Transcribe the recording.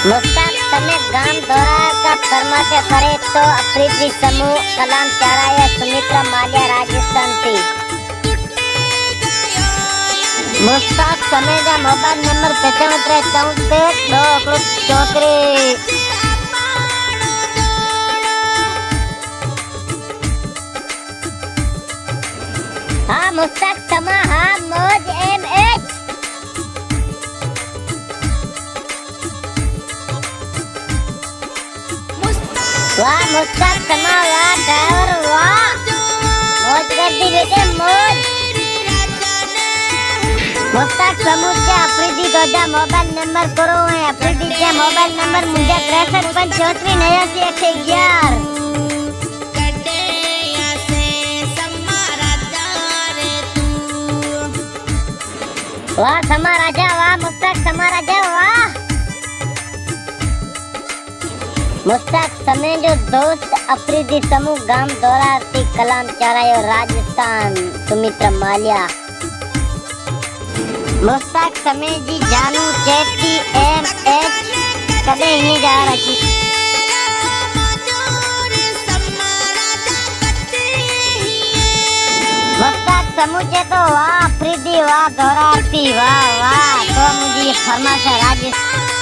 मुस्ताक समय गांव दौरा का फरमाते करे तो अफरीदी समूह कलाम चाराया सुमित्रा माल्या राजस्थान थी। मुस्ताक समय का मोबाइल नंबर 95 हाँ मुस्ताक समा हाँ मौज MH वाह मुस्ताक समा वाह ड्राइवर वाह मौज कर दी बेटे मौज। मुस्ताक समूह अफरीदी दोजा मोबाइल नंबर करो है अफरीदी के मोबाइल नंबर मुझे 63 वाह समा राजा वाह मुस्ताक समा राजा वाह। मुस्ताक समय जो दोस्त अफरीदी समूह गांव दौरा थी कलाम चारायो राजस्थान सुमित्रा माल्या। मुस्ताक समय जी जानू चेती MH कदे ही जा रही। मुस्ताक समूचे तो वाह अफरीदी वाह दौराती वाह वाह तो मुझे फरमाशा राजस्थान